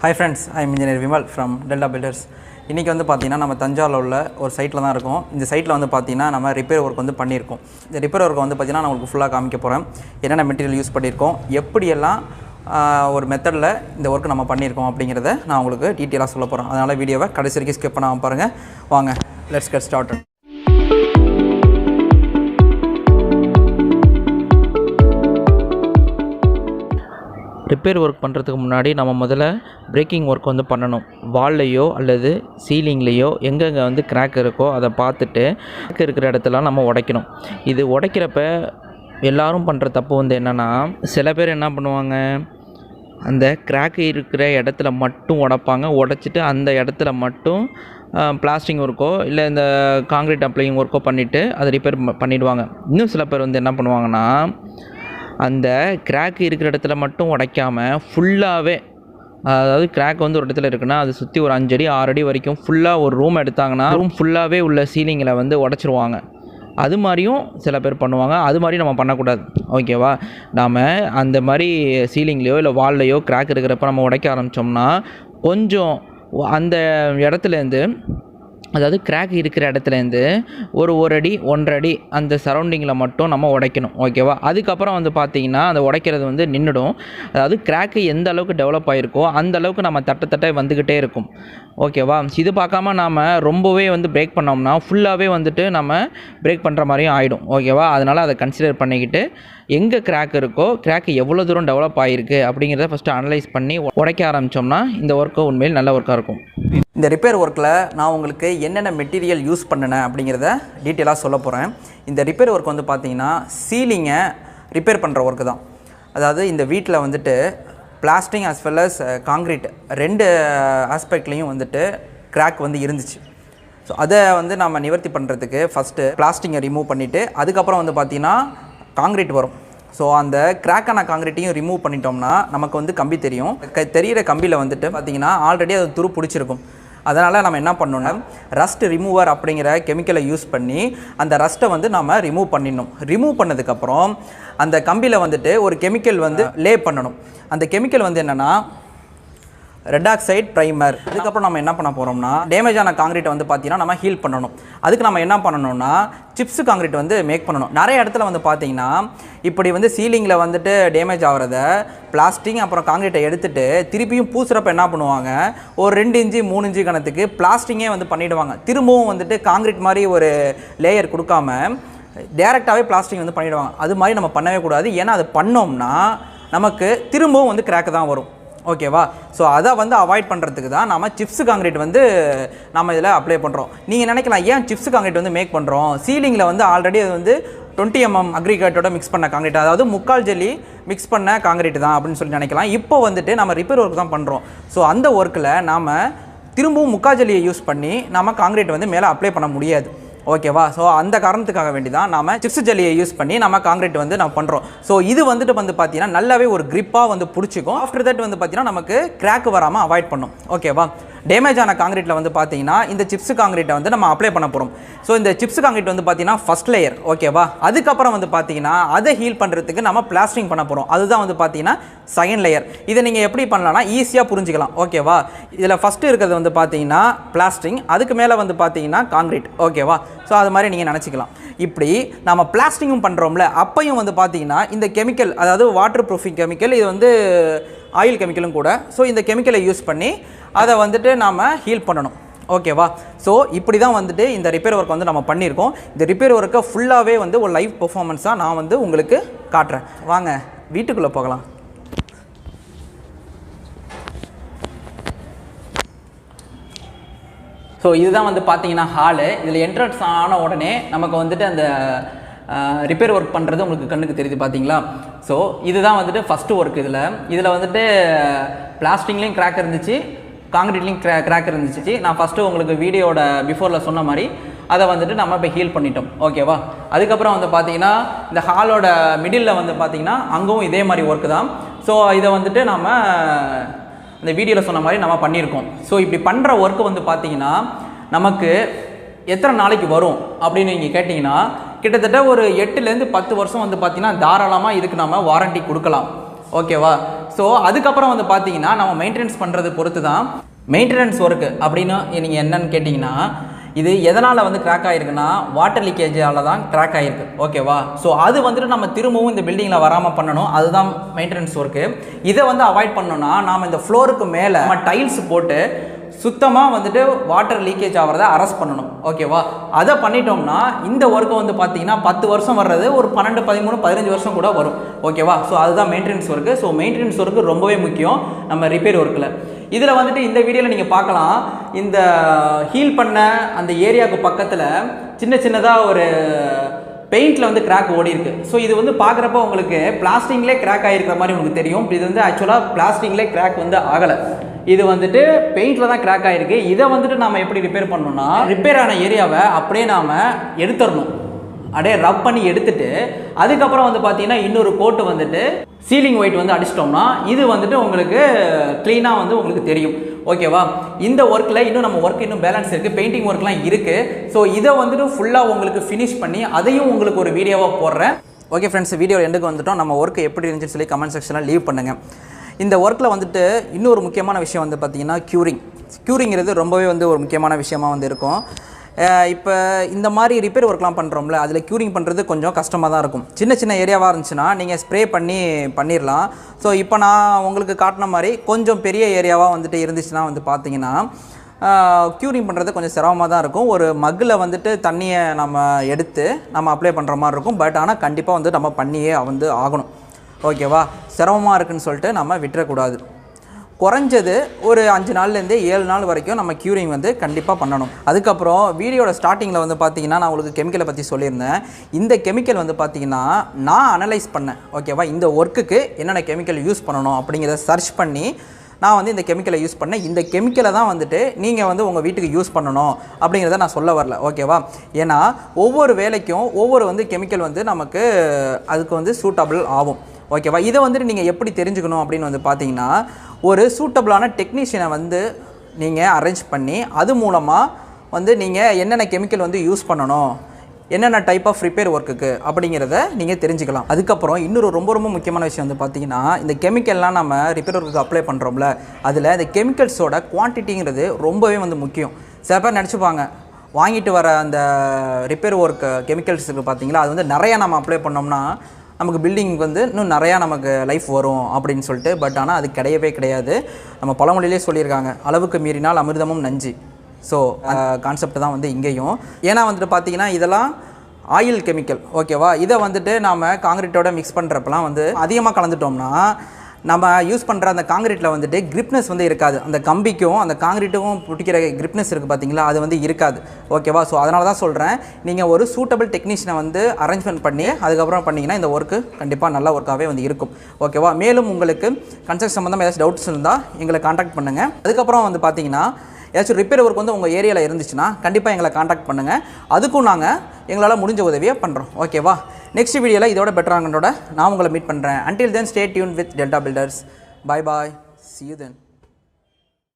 Hi friends, I am Engineer Vimal from Delta Builders. இன்றைக்கி வந்து பார்த்திங்கன்னா நம்ம தஞ்சாவூரில் உள்ள ஒரு சைட்டில் தான் இருக்கோம். இந்த சைட்டில் வந்து பார்த்திங்கன்னா நம்ம ரிப்பேர் ஒர்க் வந்து பண்ணியிருக்கோம். இந்த ரிப்பேர் ஒர்க் வந்து பார்த்திங்கன்னா நான் உங்களுக்கு ஃபுல்லாக காமிக்க போகிறேன். என்னென்ன மெட்டீரியல் யூஸ் பண்ணியிருக்கோம், எப்படியெல்லாம் ஒரு மெத்தடில் இந்த ஒர்க் நம்ம பண்ணியிருக்கோம் அப்படிங்கிறத நான் உங்களுக்கு டீட்டெயிலாக சொல்ல போகிறேன். அதனால் வீடியோவை கடைசி வரைக்கும் ஸ்கிப் பண்ணாமல் பாருங்கள். வாங்க, let's get started. Repair work பண்ணுறதுக்கு முன்னாடி நம்ம முதல்ல பிரேக்கிங் ஒர்க் வந்து பண்ணணும். வால்லையோ அல்லது சீலிங்லேயோ எங்கெங்கே வந்து கிராக் இருக்கோ அதை பார்த்துட்டு கிராக் இருக்கிற இடத்துலாம் நம்ம உடைக்கணும். இது உடைக்கிறப்ப எல்லோரும் பண்ணுற தப்பு வந்து என்னென்னா, சில பேர் என்ன பண்ணுவாங்க, அந்த கிராக் இருக்கிற இடத்துல மட்டும் உடைப்பாங்க. உடைச்சிட்டு அந்த இடத்துல மட்டும் பிளாஸ்டிங் ஒர்க்கோ இல்லை இந்த காங்க்ரீட் அப்ளையிங் ஒர்க்கோ பண்ணிவிட்டு அதை ரிப்பேர் பண்ணிவிடுவாங்க. இன்னும் சில பேர் வந்து என்ன பண்ணுவாங்கன்னா, அந்த கிராக் இருக்கிற இடத்துல மட்டும் உடைக்காமல் ஃபுல்லாகவே, அதாவது கிராக் வந்து ஒரு இடத்துல இருக்குன்னா அது சுற்றி ஒரு 5 அடி 6 அடி வரைக்கும் ஃபுல்லாக ஒரு ரூம் எடுத்தாங்கன்னா ரூம் ஃபுல்லாகவே உள்ள சீலிங்கில் வந்து உடச்சிருவாங்க. அது மாதிரியும் சில பேர் பண்ணுவாங்க. அது மாதிரி நம்ம பண்ணக்கூடாது, ஓகேவா? நாம் அந்த மாதிரி சீலிங்லேயோ இல்லை வால்லையோ கிராக் இருக்கிறப்ப நம்ம உடைக்க ஆரம்பித்தோம்னா கொஞ்சம் அந்த இடத்துலேருந்து, அதாவது கிராக் இருக்கிற இடத்துலேருந்து ஒரு அடி 1.5 அடி அந்த சரௌண்டிங்கில் மட்டும் நம்ம உடைக்கணும், ஓகேவா? அதுக்கப்புறம் வந்து பார்த்திங்கன்னா அந்த உடைக்கிறது வந்து நின்றுடும். அதாவது கிராக்கு எந்த அளவுக்கு டெவலப் ஆகிருக்கோ அந்த அளவுக்கு நம்ம தட்ட வந்துக்கிட்டே இருக்கும், ஓகேவா? இது பார்க்காம நாம் ரொம்பவே வந்து பிரேக் பண்ணோம்னா ஃபுல்லாகவே வந்துட்டு நம்ம பிரேக் பண்ணுற மாதிரியும் ஆகிடும், ஓகேவா? அதனால் அதை கன்சிடர் பண்ணிக்கிட்டு எங்கே கிராக் இருக்கோ, கிராக் எவ்வளோ தூரம் டெவலப் ஆகிருக்கு அப்படிங்கிறத ஃபஸ்ட்டு அனலைஸ் பண்ணி உடைக்க ஆரம்பித்தோம்னா இந்த ஒர்க்கு உண்மையில் நல்ல ஒர்க்காக இருக்கும். இந்த ரிப்பேர் ஒர்க்கில் நான் உங்களுக்கு என்னென்ன மெட்டீரியல் யூஸ் பண்ணினேன் அப்படிங்கிறத டீட்டெயிலாக சொல்ல போகிறேன். இந்த ரிப்பேர் ஒர்க் வந்து பார்த்திங்கன்னா சீலிங்கை ரிப்பேர் பண்ணுற ஒர்க்கு தான். அதாவது இந்த வீட்டில் வந்துட்டு plastering as well as concrete 2 ஆஸ்பெக்ட்லேயும் வந்துட்டு கிராக் வந்து இருந்துச்சு. ஸோ அதை வந்து நம்ம நிவர்த்தி பண்ணுறதுக்கு ஃபஸ்ட்டு பிளாஸ்டிங்கை ரிமூவ் பண்ணிவிட்டு அதுக்கப்புறம் வந்து பார்த்திங்கன்னா காங்க்ரீட் வரும். ஸோ அந்த கிராக்கான காங்க்ரீட்டையும் ரிமூவ் பண்ணிட்டோம்னா நமக்கு வந்து கம்பி தெரியும். தெரிகிற கம்பியில் வந்துட்டு பார்த்திங்கன்னா ஆல்ரெடி அது துரு பிடிச்சிருக்கும். அதனால் நம்ம என்ன பண்ணோன்னா ரஸ்ட் ரிமூவர் அப்படிங்கிற கெமிக்கலை யூஸ் பண்ணி அந்த ரஸ்ட்டை வந்து நம்ம ரிமூவ் பண்ணிடணும். ரிமூவ் பண்ணதுக்கப்புறம் அந்த கம்பியில் வந்துட்டு ஒரு கெமிக்கல் வந்து லே பண்ணணும். அந்த கெமிக்கல் வந்து என்னென்னா ரெட் ஆக்சைடு ப்ரைமர். அதுக்கப்புறம் நம்ம என்ன பண்ண போகிறோம்னா டேமேஜ் ஆன காங்க்ரீட்டை வந்து பார்த்திங்கன்னா நம்ம ஹீல் பண்ணணும். அதுக்கு நம்ம என்ன பண்ணணும்னா சிப்ஸு காங்க்ரீட் வந்து மேக் பண்ணணும். நிறைய இடத்துல வந்து பார்த்திங்கன்னா இப்படி வந்து சீலிங்கில் வந்துட்டு டேமேஜ் ஆகிறத பிளாஸ்டிக் அப்புறம் காங்க்ரீட்டை எடுத்துகிட்டு திருப்பியும் பூசுகிறப்ப என்ன பண்ணுவாங்க, ஒரு 2 இன்ச்சு 3 இன்ச்சு கணத்துக்கு பிளாஸ்டிங்கே வந்து பண்ணிவிடுவாங்க. திரும்பவும் வந்துட்டு காங்க்ரீட் மாதிரி ஒரு லேயர் கொடுக்காம டேரெக்டாகவே பிளாஸ்டிக் வந்து பண்ணிவிடுவாங்க. அது மாதிரி நம்ம பண்ணவே கூடாது. ஏன்னா அது பண்ணோம்னா நமக்கு திரும்பவும் வந்து கிராக்கு தான் வரும், ஓகேவா? ஸோ அதை வந்து அவாய்ட் பண்ணுறதுக்கு தான் நம்ம சிப்ஸு காங்க்ரீட் வந்து நம்ம இதில் அப்ளை பண்ணுறோம். நீங்கள் நினைக்கலாம், ஏன் சிப்ஸு காங்க்ரீட் வந்து மேக் பண்ணுறோம்? சீலிங்கில் வந்து ஆல்ரெடி அது வந்து 20 mm அக்ரிகேட்டோட மிக்ஸ் பண்ண காங்க்ரீட், அதாவது 3/4 ஜல்லி மிக்ஸ் பண்ண காங்க்ரீட் தான் அப்படின்னு சொல்லி நினைக்கலாம். இப்போ வந்துட்டு நம்ம ரிப்பேர் ஒர்க் தான் பண்ணுறோம். ஸோ அந்த ஒர்க்கில் நாம் திரும்பவும் 3/4 ஜல்லியை யூஸ் பண்ணி நம்ம காங்க்ரீட் வந்து மேலே அப்ளை பண்ண முடியாது, ஓகேவா? ஸோ அந்த காரணத்துக்காக வேண்டி தான் நம்ம சிப்ஸ் ஜல்லியை யூஸ் பண்ணி நம்ம காங்க்ரீட் வந்து நம்ம பண்ணுறோம். ஸோ இது வந்துட்டு வந்து பார்த்தீங்கன்னா நல்லாவே ஒரு கிரிப்பாக வந்து பிடிச்சிக்கும். ஆஃப்டர் தட் வந்து பார்த்தீங்கன்னா நமக்கு கிராக் வராமல் அவாய்ட் பண்ணும், ஓகேவா? டேமேஜ் ஆன காங்க்ரீட்டில் வந்து பார்த்தீங்கன்னா இந்த சிப்ஸ் காங்க்ரீட்டை வந்து நம்ம அப்ளை பண்ண போகிறோம். ஸோ இந்த சிப்ஸ் காங்க்ரீட் வந்து பார்த்தீங்கன்னா ஃபஸ்ட் லேயர், ஓகேவா? அதுக்கப்புறம் வந்து பார்த்தீங்கன்னா அதை ஹீல் பண்ணுறதுக்கு நம்ம பிளாஸ்டிங் பண்ண போகிறோம். அதுதான் வந்து பார்த்தீங்கன்னா செகண்ட் லேயர். இதை நீங்கள் எப்படி பண்ணலாம்னா ஈஸியாக புரிஞ்சுக்கலாம், ஓகேவா? இதில் ஃபஸ்ட்டு இருக்கிறது வந்து பார்த்தீங்கன்னா பிளாஸ்டிங், அதுக்கு மேலே வந்து பார்த்தீங்கன்னா காங்க்ரீட், ஓகேவா? ஸோ அது மாதிரி நீங்கள் நினச்சிக்கலாம். இப்படி நம்ம பிளாஸ்டிங்கும் பண்ணுறோம்ல, அப்பையும் வந்து பார்த்தீங்கன்னா இந்த கெமிக்கல், அதாவது வாட்டர் ப்ரூஃபிங் கெமிக்கல், இது வந்து ஆயில் கெமிக்கலும் கூட. ஸோ இந்த கெமிக்கலை யூஸ் பண்ணி அதை வந்துட்டு நாம் ஹீல் பண்ணணும், ஓகேவா? ஸோ இப்படி தான் வந்துட்டு இந்த ரிப்பேர் ஒர்க் வந்து நம்ம பண்ணியிருக்கோம். இந்த ரிப்பேர் ஒர்க்கை ஃபுல்லாகவே வந்து ஒரு லைவ் பெர்ஃபார்மன்ஸாக நான் வந்து உங்களுக்கு காட்டுறேன். வாங்க வீட்டுக்குள்ளே போகலாம். ஸோ இதுதான் வந்து பார்த்தீங்கன்னா ஹாலு. இதில் என்ட்ரன்ஸ் ஆன உடனே நமக்கு வந்துட்டு அந்த ரிப்பேர் ஒர்க் பண்ணுறது உங்களுக்கு கண்ணுக்கு தெரியுது, பார்த்தீங்களா? ஸோ இதுதான் வந்துட்டு ஃபஸ்ட்டு ஒர்க். இதில் வந்துட்டு பிளாஸ்டிக்லேயும் கிராக் இருந்துச்சு, காங்க்ரீட்லேயும் கிராக் இருந்துச்சு. நான் ஃபஸ்ட்டு உங்களுக்கு வீடியோட பிஃபோரில் சொன்ன மாதிரி அதை வந்துட்டு நம்ம இப்போ ஹீல் பண்ணிட்டோம், ஓகேவா? அதுக்கப்புறம் வந்து பார்த்தீங்கன்னா இந்த ஹாலோட மிடில் வந்து பார்த்தீங்கன்னா அங்கவும் இதே மாதிரி ஒர்க்கு தான். ஸோ இதை வந்துட்டு நம்ம இந்த வீடியோவில் சொன்ன மாதிரி நம்ம பண்ணியிருக்கோம். ஸோ இப்படி பண்ணுற ஒர்க்கு வந்து பார்த்தீங்கன்னா நமக்கு எத்தனை நாளைக்கு வரும் அப்படின்னு நீங்கள் கேட்டிங்கன்னா கிட்டத்தட்ட ஒரு 8 to 10 வருஷம் வந்து பார்த்தீங்கன்னா தாராளமாக இதுக்கு நம்ம வாரண்டி கொடுக்கலாம். ஓகேவா. ஸோ அதுக்கப்புறம் வந்து பார்த்தீங்கன்னா நம்ம மெயின்டெனன்ஸ் பண்ணுறது பொறுத்து தான். மெயின்டெனன்ஸ் ஒர்க்கு அப்படின்னு நீங்கள் என்னன்னு கேட்டிங்கன்னா, இது எதனால் வந்து கிராக் ஆகிருக்குன்னா வாட்டர் லீக்கேஜால் தான் கிராக் ஆகிருக்கு. ஓகேவா. ஸோ அது வந்துட்டு நம்ம திரும்பவும் இந்த பில்டிங்கில் வராமல் பண்ணணும். அதுதான் மெயின்டெனன்ஸ் ஒர்க்கு. இதை வந்து அவாய்ட் பண்ணோன்னா நாம் இந்த ஃப்ளோருக்கு மேலே நம்ம டைல்ஸ் போட்டு சுத்தமாக வந்துட்டு வாட்டர் லீக்கேஜ் ஆகிறத அரெஸ்ட் பண்ணணும். ஓகேவா. அதை பண்ணிட்டோம்னா இந்த ஒர்க்கை வந்து பார்த்தீங்கன்னா 10 வருஷம் வர்றது ஒரு 12, 13, 15 வருஷம் கூட வரும். ஓகேவா. ஸோ அதுதான் maintenance work. So maintenance work ரொம்பவே முக்கியம் நம்ம ரிப்பேர் ஒர்க்கில். இதில் வந்துட்டு இந்த வீடியோவில் நீங்கள் பார்க்கலாம், இந்த ஹீல் பண்ண அந்த ஏரியாவுக்கு பக்கத்தில் சின்னதாக ஒரு பெயிண்டில் வந்து கிராக் ஓடி இருக்கு. ஸோ இது வந்து பார்க்குறப்ப உங்களுக்கு பிளாஸ்டிக்லேயே கிராக் ஆகிருக்கிற மாதிரி உங்களுக்கு தெரியும். இது வந்து ஆக்சுவலாக பிளாஸ்டிக்லேயே கிராக் வந்து ஆகலை. இது வந்துட்டு பெயிண்டில் தான் கிராக் ஆகிருக்கு. இதை வந்துட்டு நாம் எப்படி ரிப்பேர் பண்ணணும்னா, ரிப்பேர் ஆன ஏரியாவை அப்படியே நாம் எடுத்துடணும். அப்படியே ரப் பண்ணி எடுத்துட்டு அதுக்கப்புறம் வந்து பார்த்தீங்கன்னா இன்னொரு கோட்டு வந்துட்டு சீலிங் ஒயிட் வந்து அடிச்சிட்டோம்னா இது வந்துட்டு உங்களுக்கு க்ளீனாக வந்து உங்களுக்கு தெரியும். ஓகேவா. இந்த ஒர்க்கில் இன்னும் நம்ம ஒர்க் இன்னும் பேலன்ஸ் இருக்குது, பெயிண்டிங் ஒர்க்லாம் இருக்குது. ஸோ இதை வந்துட்டு ஃபுல்லாக உங்களுக்கு ஃபினிஷ் பண்ணி அதையும் உங்களுக்கு ஒரு வீடியோவாக போடுறேன். ஓகே ஃப்ரெண்ட்ஸ், வீடியோ எண்டுக்கு வந்துட்டோம். நம்ம ஒர்க்கு எப்படி இருந்துச்சுன்னு சொல்லி கமெண்ட் செக்ஷனில் லீவ் பண்ணுங்கள். இந்த ஒர்க்கில் வந்துட்டு இன்னொரு முக்கியமான விஷயம் வந்து பார்த்திங்கன்னா க்யூரிங்கிறது ரொம்பவே வந்து ஒரு முக்கியமான விஷயமாக வந்து இருக்கும். இப்போ இந்த மாதிரி ரிப்பேர் ஒர்க்லாம் பண்ணுறோம்ல, அதில் க்யூரிங் பண்ணுறது கொஞ்சம் கஷ்டமாக தான் இருக்கும். சின்ன ஏரியாவாக இருந்துச்சுன்னா நீங்கள் ஸ்ப்ரே பண்ணிடலாம். ஸோ இப்போ நான் உங்களுக்கு காட்டின மாதிரி கொஞ்சம் பெரிய ஏரியாவாக வந்துட்டு இருந்துச்சுன்னா வந்து பார்த்தீங்கன்னா க்யூரிங் பண்ணுறது கொஞ்சம் சிரமமாக தான் இருக்கும். ஒரு மக்கில் வந்துட்டு தண்ணியை நம்ம எடுத்து நம்ம அப்ளை பண்ணுற மாதிரி இருக்கும். பட் ஆனால் கண்டிப்பாக வந்து நம்ம பண்ணியே வந்து ஆகணும். ஓகேவா. சிரமமாக இருக்குதுன்னு சொல்லிட்டு நம்ம விட்டுறக்கூடாது. குறைஞ்சது ஒரு 5 நாள்லேருந்து 7 நாள் வரைக்கும் நம்ம க்யூரிங் வந்து கண்டிப்பாக பண்ணணும். அதுக்கப்புறம் வீடியோட ஸ்டார்டிங்கில் வந்து பார்த்திங்கன்னா நான் உங்களுக்கு கெமிக்கலை பற்றி சொல்லியிருந்தேன். இந்த கெமிக்கல் வந்து பார்த்திங்கன்னா நான் அனலைஸ் பண்ணேன். ஓகேவா. இந்த ஒர்க்குக்கு என்னென்ன கெமிக்கல் யூஸ் பண்ணணும் அப்படிங்கிறத சர்ச் பண்ணி நான் வந்து இந்த கெமிக்கலை யூஸ் பண்ணேன். இந்த கெமிக்கலை தான் வந்துட்டு நீங்கள் வந்து உங்கள் வீட்டுக்கு யூஸ் பண்ணணும் அப்படிங்கிறத நான் சொல்ல வரல. ஓகேவா. ஏன்னா ஒவ்வொரு வேலைக்கும் ஒவ்வொரு வந்து கெமிக்கல் வந்து நமக்கு அதுக்கு வந்து சூட்டபிள் ஆகும். ஓகேவா. இதை வந்துட்டு நீங்கள் எப்படி தெரிஞ்சுக்கணும் அப்படின்னு வந்து பார்த்தீங்கன்னா, ஒரு சூட்டபிளான டெக்னீஷியனை வந்து நீங்கள் அரேஞ்ச் பண்ணி அது மூலமாக வந்து நீங்கள் என்னென்ன கெமிக்கல் வந்து யூஸ் பண்ணணும், என்னென்ன டைப் ஆஃப் ரிப்பேர் ஒர்க்குக்கு அப்படிங்கிறத நீங்கள் தெரிஞ்சுக்கலாம். அதுக்கப்புறம் இன்னொரு ரொம்ப முக்கியமான விஷயம் வந்து பார்த்திங்கன்னா, இந்த கெமிக்கல்லாம் நம்ம ரிப்பேர் ஒர்க்குக்கு அப்ளை பண்ணுறோம்ல, அதில் இந்த கெமிக்கல்ஸோட குவான்டிட்டிங்கிறது ரொம்பவே வந்து முக்கியம். சில பேர் நினச்சிப்பாங்க வாங்கிட்டு வர அந்த ரிப்பேர் ஒர்க் கெமிக்கல்ஸுக்கு பார்த்திங்களா, அது வந்து நிறையா நம்ம அப்ளை பண்ணோம்னா நமக்கு பில்டிங் வந்து இன்னும் நிறையா நமக்கு லைஃப் வரும் அப்படின்னு சொல்லிட்டு. பட் ஆனால் அது கிடையாது. நம்ம பழமொழியிலே சொல்லியிருக்காங்க, அளவுக்கு மீறினால் அமிர்தமும் நஞ்சு. ஸோ கான்செப்ட் தான் வந்து இங்கேயும். ஏன்னா வந்துட்டு பார்த்தீங்கன்னா இதெல்லாம் ஆயில் கெமிக்கல். ஓகேவா. இதை வந்துட்டு நாம் காங்கிரீட்டோட மிக்ஸ் பண்ணுறப்பெல்லாம் வந்து அதிகமாக கலந்துட்டோம்னா நம்ம யூஸ் பண்ணுற அந்த காங்கிரீட்டில் வந்துட்டு கிரிப்னஸ் வந்து இருக்காது. அந்த கம்பிக்கும் அந்த காங்கிரீட்டுக்கும் பிடிக்கிற கிரிப்னஸ் இருக்குது பார்த்தீங்களா, அது வந்து இருக்காது. ஓகேவா. ஸோ அதனால தான் சொல்கிறேன், நீங்கள் ஒரு சூட்டபிள் டெக்னீஷியனை வந்து அரேஞ்ச்மெண்ட் பண்ணி அதுக்கப்புறம் பண்ணிங்கன்னா இந்த ஒர்க்கு கண்டிப்பாக நல்ல ஒர்க்காகவே வந்து இருக்கும். ஓகேவா. மேலும் உங்களுக்கு கன்ஸ்ட்ரக்ஷன் சம்மந்தமாக ஏதாச்சும் டவுட்ஸ் இருந்தால் எங்களை காண்டாக்ட் பண்ணுங்கள். அதுக்கப்புறம் வந்து பார்த்தீங்கன்னா ஏதாச்சும் ரிப்பேர் ஒர்க் வந்து உங்கள் ஏரியாவில் இருந்துச்சுன்னா கண்டிப்பாக எங்களை காண்டாக்ட் பண்ணுங்கள். அதுக்கும் நாங்கள் எங்களால் முடிஞ்ச உதவியை பண்ணுறோம். ஓகேவா. நெக்ஸ்ட் வீடியோவில் இதோட பெட்டராங்கனோட நான் உங்களை மீட் பண்ணுறேன். Until then, stay tuned with Delta Builders. Bye bye. See you then.